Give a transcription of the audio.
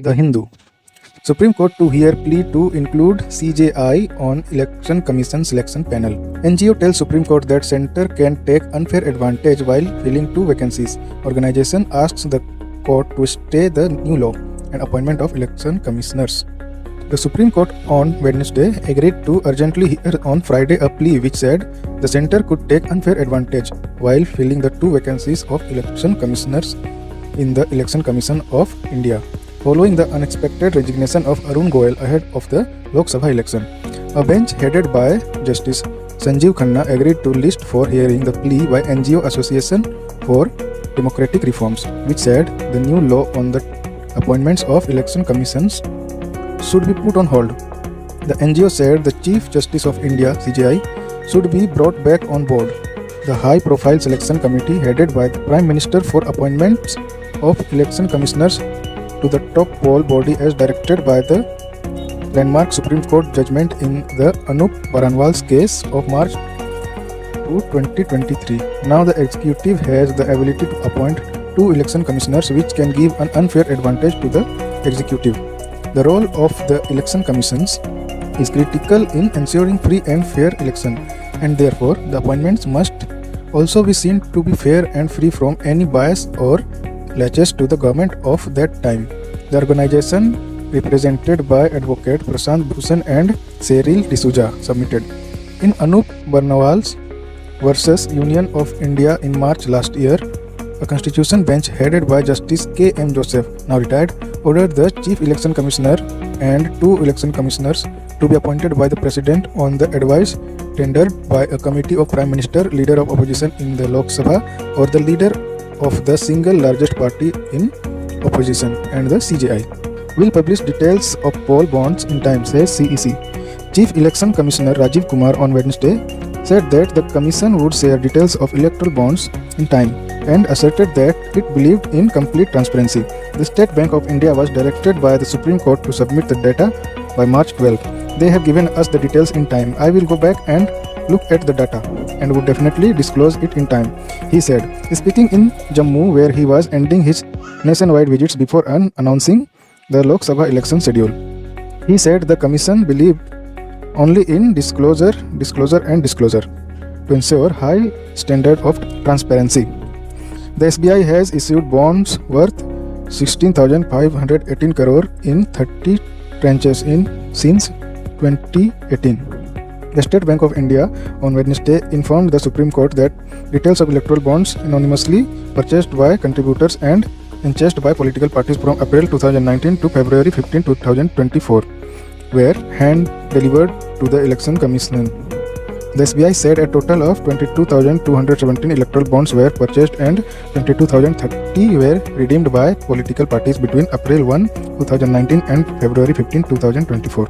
The Hindu. Supreme Court to hear plea to include CJI on Election Commission selection panel. NGO tells Supreme Court that center can take unfair advantage while filling two vacancies. Organization asks the court to stay the new law and appointment of election commissioners. The Supreme Court on Wednesday agreed to urgently hear on Friday a plea which said the center could take unfair advantage while filling the two vacancies of election commissioners in the Election Commission of India, following the unexpected resignation of Arun Goel ahead of the Lok Sabha election. A bench headed by Justice Sanjeev Khanna agreed to list for hearing the plea by NGO Association for Democratic Reforms, which said the new law on the appointments of election commissions should be put on hold. The NGO said the Chief Justice of India (CJI) should be brought back on board. The high-profile selection committee headed by the Prime Minister for appointments of election commissioners to the top poll body as directed by the landmark Supreme Court judgment in the Anup Baranwal's case of March 2023. Now the executive has the ability to appoint two election commissioners, which can give an unfair advantage to the executive. The role of the election commissions is critical in ensuring free and fair election, and therefore the appointments must also be seen to be fair and free from any bias or latches to the government of that time. The organization, represented by Advocate Prashant Bhushan and Cyril D'Souza, submitted in Anup Barnawal's versus Union of India in March last year. A constitution bench headed by Justice K. M. Joseph, now retired, ordered the Chief Election Commissioner and two election commissioners to be appointed by the President on the advice tendered by a committee of Prime Minister, Leader of Opposition in the Lok Sabha, or the Leader of the single largest party in opposition, and the CJI will publish details of poll bonds in time, says CEC. Chief Election Commissioner Rajiv Kumar on Wednesday said that the commission would share details of electoral bonds in time and asserted that it believed in complete transparency. The State Bank of India was directed by the Supreme Court to submit the data by March 12. They have given us the details in time. I will go back and look at the data and would definitely disclose it in time, he said, speaking in Jammu, where he was ending his nationwide visits before announcing the Lok Sabha election schedule. He said the commission believed only in disclosure to ensure high standard of transparency. The SBI has issued bonds worth 16,518 crore in 30 tranches since 2018. The State Bank of India on Wednesday informed the Supreme Court that details of electoral bonds anonymously purchased by contributors and enchased by political parties from April 2019 to February 15, 2024 were hand-delivered to the Election Commission. The SBI said a total of 22,217 electoral bonds were purchased and 22,030 were redeemed by political parties between April 1, 2019 and February 15, 2024.